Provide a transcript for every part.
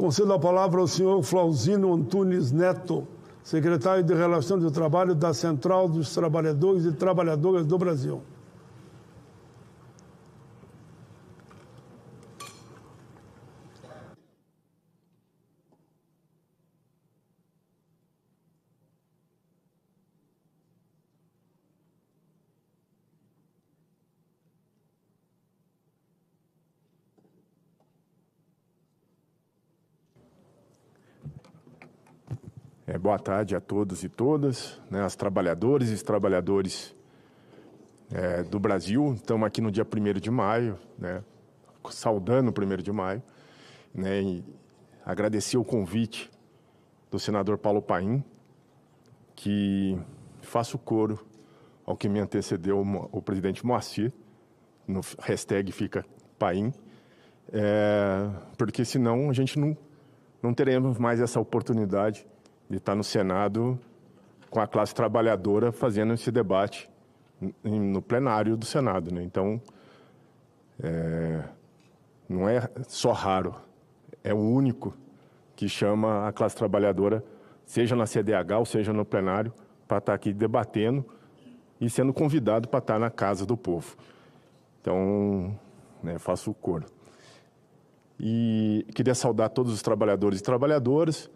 Concedo a palavra ao senhor Flauzino Antunes Neto, secretário de Relações do Trabalho da Central dos Trabalhadores e Trabalhadoras do Brasil. Boa tarde a todos e todas, né, as trabalhadoras e os trabalhadores do Brasil. Estamos aqui no dia 1º de maio, né, saudando o 1º de maio, né, e agradecer o convite do senador Paulo Paim, que faço coro ao que me antecedeu o presidente Moacir, no hashtag fica Paim, porque senão a gente não teremos mais essa oportunidade de estar no Senado com a classe trabalhadora fazendo esse debate no plenário do Senado, né? Então, não é só raro, é o único que chama a classe trabalhadora, seja na CDH ou seja no plenário, para estar aqui debatendo e sendo convidado para estar na casa do povo. Então, né, faço o coro. E queria saudar todos os trabalhadores e trabalhadoras,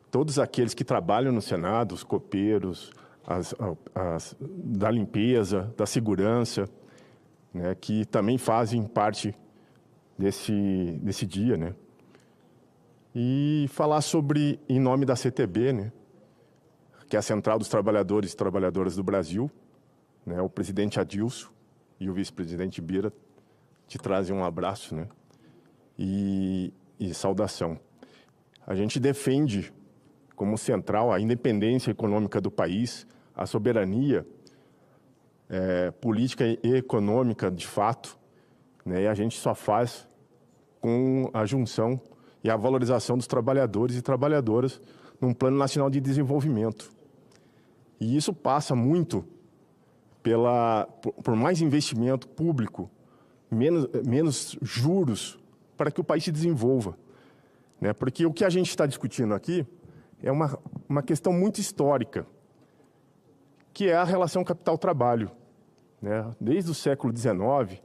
todos aqueles que trabalham no Senado, os copeiros, da limpeza, da segurança, né, que também fazem parte desse dia, né? E falar sobre, em nome da CTB, né, que é a Central dos Trabalhadores e Trabalhadoras do Brasil, né, o presidente Adilson e o vice-presidente Bira te trazem um abraço, né, e saudação. A gente defende como central a independência econômica do país, a soberania política e econômica de fato, né? E a gente só faz com a junção e a valorização dos trabalhadores e trabalhadoras num plano nacional de desenvolvimento. E isso passa muito por mais investimento público, menos juros, para que o país se desenvolva, né? Porque o que a gente está discutindo aqui é uma questão muito histórica, que é a relação capital-trabalho, né? Desde o século XIX,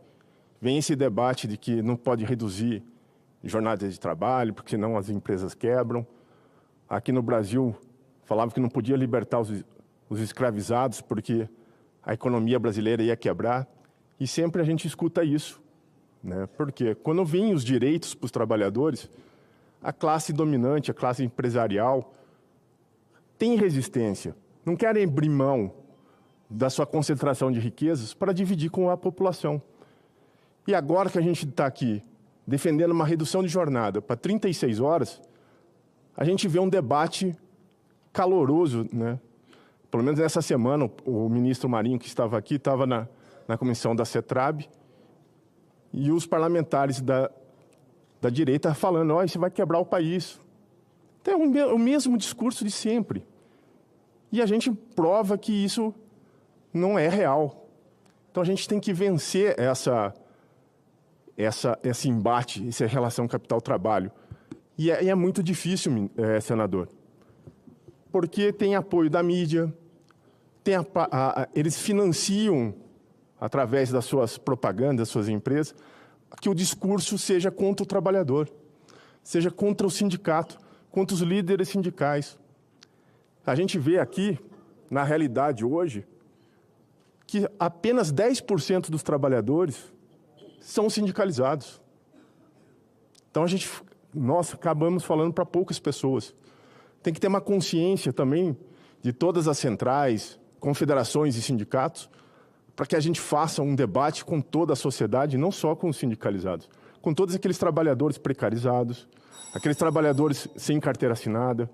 vem esse debate de que não pode reduzir jornadas de trabalho, porque senão as empresas quebram. Aqui no Brasil, falava que não podia libertar os escravizados, porque a economia brasileira ia quebrar. E sempre a gente escuta isso, né? Porque quando vêm os direitos para os trabalhadores, a classe dominante, a classe empresarial, tem resistência, não querem abrir mão da sua concentração de riquezas para dividir com a população. E agora que a gente está aqui defendendo uma redução de jornada para 36 horas, a gente vê um debate caloroso, né? Pelo menos nessa semana, o ministro Marinho, que estava aqui, estava na comissão da CETRAB, e os parlamentares da direita falando, ó, isso vai quebrar o país. Então, é o mesmo discurso de sempre. E a gente prova que isso não é real. Então, a gente tem que vencer esse embate, essa relação capital-trabalho. E é muito difícil, senador, porque tem apoio da mídia, eles financiam, através das suas propagandas, das suas empresas, que o discurso seja contra o trabalhador, seja contra o sindicato, contra os líderes sindicais. A gente vê aqui, na realidade hoje, que apenas 10% dos trabalhadores são sindicalizados. Então, nós acabamos falando para poucas pessoas. Tem que ter uma consciência também de todas as centrais, confederações e sindicatos, para que a gente faça um debate com toda a sociedade, não só com os sindicalizados, com todos aqueles trabalhadores precarizados, aqueles trabalhadores sem carteira assinada,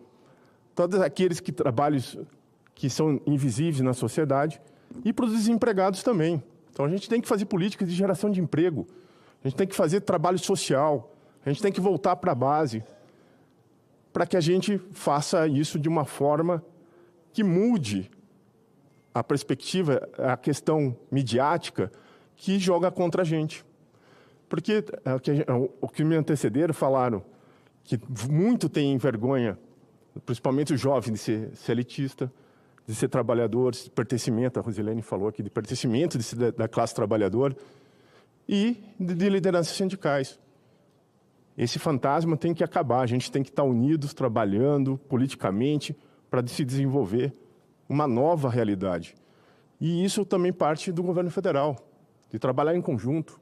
todos aqueles trabalhos que são invisíveis na sociedade, e para os desempregados também. Então, a gente tem que fazer políticas de geração de emprego, a gente tem que fazer trabalho social, a gente tem que voltar para a base, para que a gente faça isso de uma forma que mude a perspectiva, a questão midiática que joga contra a gente. Porque o que me antecederam falaram que muito tem vergonha, principalmente os jovens, de ser elitista, de ser trabalhador, de pertencimento, a Rosilene falou aqui, de pertencimento da classe trabalhadora, e de lideranças sindicais. Esse fantasma tem que acabar, a gente tem que estar unidos, trabalhando politicamente para se desenvolver uma nova realidade. E isso também parte do governo federal, de trabalhar em conjunto,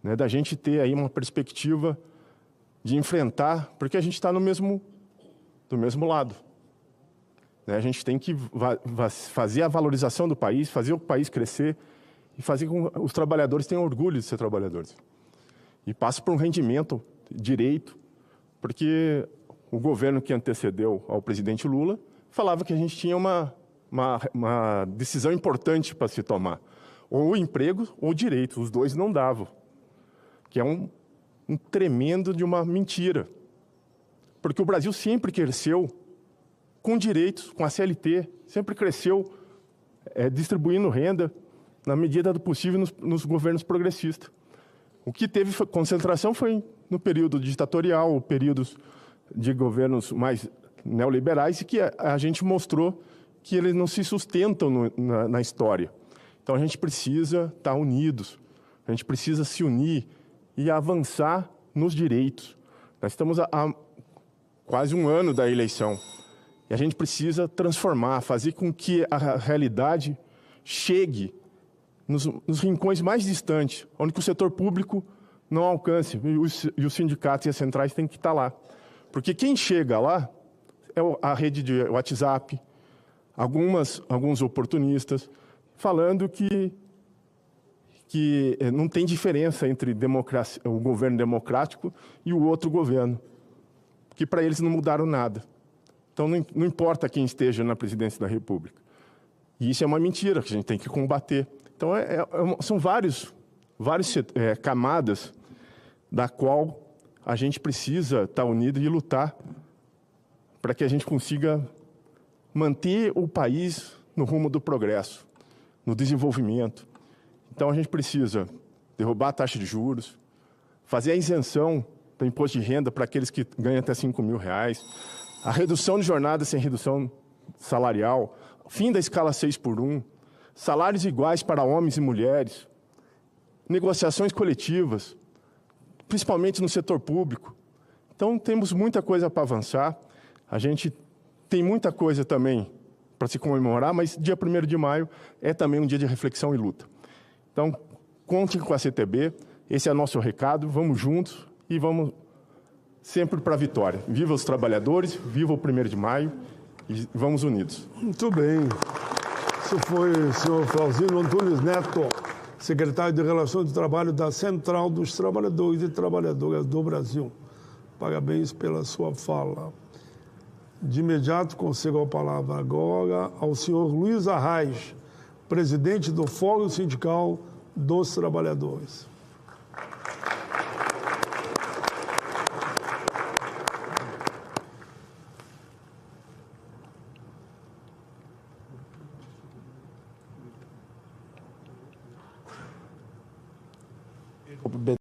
né, da gente ter aí uma perspectiva de enfrentar, porque a gente está do mesmo lado. Né, a gente tem que fazer a valorização do país, fazer o país crescer e fazer com que os trabalhadores tenham orgulho de ser trabalhadores. E passa por um rendimento direito, porque o governo que antecedeu ao presidente Lula falava que a gente tinha uma decisão importante para se tomar. Ou emprego ou direito, os dois não davam. Que é um tremendo de uma mentira. Porque o Brasil sempre cresceu com direitos, com a CLT, sempre cresceu distribuindo renda na medida do possível nos governos progressistas. O que teve concentração foi no período ditatorial, períodos de governos mais neoliberais, e que a gente mostrou que eles não se sustentam na história. Então, a gente precisa estar unidos, a gente precisa se unir e avançar nos direitos. Nós estamos há quase um ano da eleição e a gente precisa transformar, fazer com que a realidade chegue nos rincões mais distantes, onde o setor público não alcance, e os sindicatos e as centrais têm que estar lá. Porque quem chega lá é a rede de WhatsApp, alguns oportunistas, falando que não tem diferença entre o governo democrático e o outro governo, que para eles não mudaram nada. Então, não importa quem esteja na presidência da República. E isso é uma mentira que a gente tem que combater. Então, são várias camadas da qual a gente precisa estar unido e lutar para que a gente consiga manter o país no rumo do progresso, no desenvolvimento. Então, a gente precisa derrubar a taxa de juros, fazer a isenção do imposto de renda para aqueles que ganham até R$5.000, a redução de jornada sem redução salarial, fim da escala 6x1, salários iguais para homens e mulheres, negociações coletivas, principalmente no setor público. Então, temos muita coisa para avançar. A gente tem muita coisa também para se comemorar, mas dia 1º de maio é também um dia de reflexão e luta. Então, conte com a CTB, esse é nosso recado, vamos juntos e vamos sempre para a vitória. Viva os trabalhadores, viva o 1º de maio e vamos unidos. Muito bem. Esse foi o senhor Flauzino Antunes Neto, secretário de Relações do Trabalho da Central dos Trabalhadores e Trabalhadoras do Brasil. Parabéns pela sua fala. De imediato, concedo a palavra agora ao senhor Luiz Arraes, presidente do Fórum Sindical dos Trabalhadores.